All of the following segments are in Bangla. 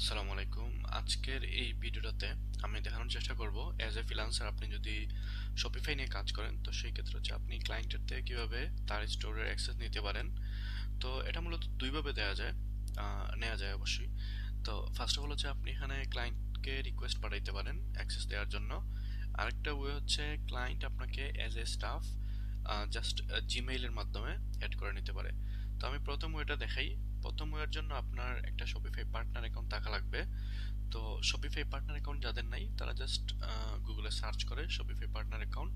আসসালামু আলাইকুম। আজকের এই ভিডিওটাতে আমি দেখানোর চেষ্টা করব অ্যাজ এ ফ্রিল্যান্সার আপনি যদি শপিফাই নিয়ে কাজ করেন তো সেই ক্ষেত্রে হচ্ছে আপনি ক্লায়েন্টের থেকে কিভাবে তার স্টোরের অ্যাক্সেস নিতে পারেন। তো এটা মূলত দুইভাবে নেওয়া যায় অবশ্যই। তো ফার্স্ট অফ অল হচ্ছে আপনি এখানে ক্লায়েন্টকে রিকোয়েস্ট পাঠাইতে পারেন অ্যাক্সেস দেওয়ার জন্য। আরেকটা ওয়ে হচ্ছে ক্লায়েন্ট আপনাকে অ্যাজ এ স্টাফ জাস্ট জিমেইলের মাধ্যমে অ্যাড করে নিতে পারে। তো আমি প্রথম ওয়েটা দেখাই। প্রথম ওয়ের জন্য আপনার একটা শপিফাই পার্টনার অ্যাকাউন্ট থাকা লাগবে। তো শপিফাই পার্টনার অ্যাকাউন্ট যাদের নাই তারা জাস্ট গুগলে সার্চ করে শপিফাই পার্টনার অ্যাকাউন্ট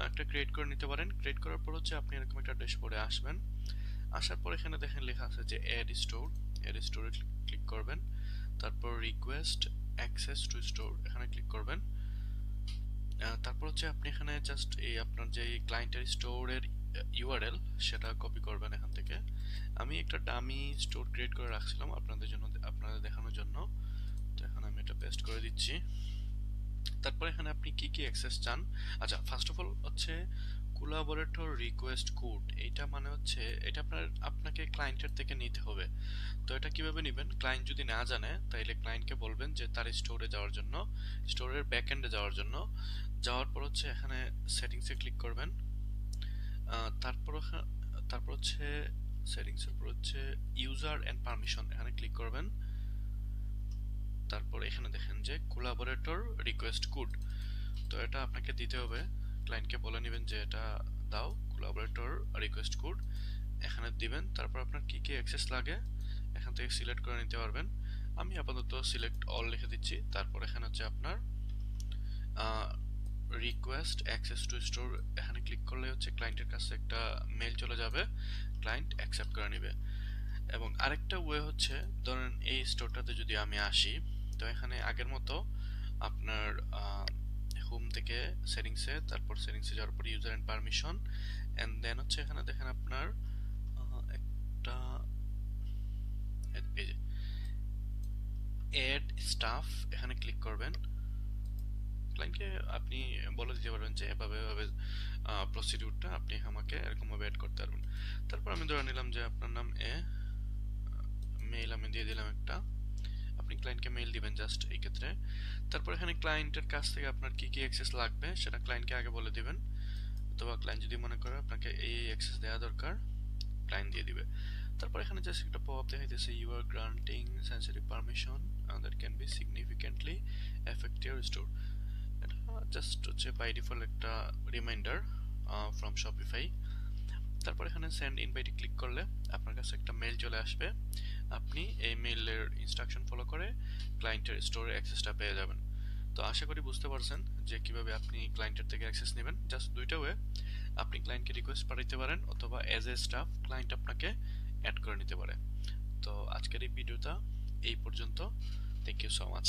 একটা ক্রিয়েট করে নিতে পারেন। ক্রিয়েট করার পর হচ্ছে আপনি এরকম একটা ড্যাশবোর্ডে আসবেন। আসার পর এখানে দেখেন লেখা আছে যে অ্যাড স্টোরে ক্লিক করবেন। তারপর রিকোয়েস্ট অ্যাক্সেস টু স্টোর এখানে ক্লিক করবেন। তারপর হচ্ছে আপনি এখানে জাস্ট এই আপনার যে ক্লায়েন্টের স্টোরের ইউআরএল সেটা কপি করবেন এখান থেকে। আমি একটা ডামি স্টোর ক্রিয়েট করে রাখছিলাম আপনাদের দেখানোর জন্য। তো এখন আমি এটা পেস্ট করে দিচ্ছি। তারপর এখানে আপনি কি কি অ্যাক্সেস চান। আচ্ছা, ফার্স্ট অফ অল হচ্ছে কোলাবোরেটর রিকোয়েস্ট কোড। এটা মানে হচ্ছে এটা আপনাকে ক্লায়েন্টের থেকে নিতে হবে। তো এটা কিভাবে নেবেন, ক্লায়েন্ট যদি না জানে তাইলে ক্লায়েন্টকে বলবেন যে তার স্টোরে যাওয়ার জন্য, স্টোরের ব্যাকএন্ডে যাওয়ার জন্য। যাওয়ার পর হচ্ছে এখানে সেটিংসে ক্লিক করবেন। তারপর তারপর হচ্ছে সেটিংসের পর হচ্ছে ইউজার এন্ড পারমিশন এখানে ক্লিক করবেন। তারপর এখানে দেখেন যে কোলাবোরেটর রিকোয়েস্ট কোড। তো এটা আপনাকে দিতে হবে। ক্লায়েন্টকে বলে নেবেন যে এটা দাও কোলাবোরেটর রিকোয়েস্ট কোড, এখানে দিবেন। তারপর আপনার কি কি অ্যাক্সেস লাগে এখান থেকে সিলেক্ট করে নিতে পারবেন। আমি আপাতত সিলেক্ট অল লিখে দিচ্ছি। তারপর এখানে হচ্ছে আপনার রিকোয়েস্ট অ্যাক্সেস টু স্টোর এখানে ক্লিক করলে হচ্ছে ক্লায়েন্টের কাছে একটা মেল চলে যাবে, ক্লায়েন্ট অ্যাকসেপ্ট করে নেবে। এবং আরেকটা ওয়ে হচ্ছে, ধরেন এই স্টোরটাতে যদি আমি আসি, তো এখানে আগের মতো আপনার হোম থেকে সেটিংসে, তারপর সেটিংসে যাওয়ার পর user and permission and then হচ্ছে এখানে দেখেন আপনার একটা এই যে এড স্টাফ এখানে ক্লিক করবেন। ক্লায়েন্টকে আপনি বলে দিতে পারবেন যে এভাবে এভাবে প্রসিডিউরটা আপনি আমাকে এরকম ভাবে অ্যাড করতে পারবেন। তারপর আমি ধরে নিলাম যে আপনার নাম মেইল আমি দিয়ে দিলাম একটা। আপনি ক্লায়েন্টকে মেইল দিবেন জাস্ট এই ক্ষেত্রে। তারপর এখানে ক্লায়েন্টের কাছ থেকে আপনার কি কি অ্যাক্সেস লাগবে সেটা ক্লায়েন্টকে আগে বলে দিবেন, অথবা ক্লায়েন্ট যদি মনে করে আপনাকে এই অ্যাক্সেস দেওয়া দরকার ক্লায়েন্ট দিয়ে দিবে। তারপর এখানে জাস্ট একটা পপ আপ দেখাইতেছে you are granting sensitive permission that can be significantly affect your store. এটা জাস্ট হচ্ছে বাই ডিফল্ট একটা রিমাইন্ডার ফ্রম শপিফাই। তারপর এখানে সেন্ড ইনভাইটে ক্লিক করলে আপনার কাছে একটা মেইল চলে আসবে। আপনি এই মেইলের ইনস্ট্রাকশন ফলো করে ক্লায়েন্টের স্টোরে অ্যাক্সেসটা পেয়ে যাবেন। তো আশা করি বুঝতে পারছেন যে কিভাবে আপনি ক্লায়েন্টের থেকে অ্যাক্সেস নেবেন। জাস্ট দুইটা ওয়ে, আপনি ক্লায়েন্টকে রিকোয়েস্ট পাঠাইতে পারেন অথবা অ্যাজ এ স্টাফ ক্লায়েন্ট আপনাকে অ্যাড করে নিতে পারে। তো আজকের এই ভিডিওটা এই পর্যন্ত। Thank you so much.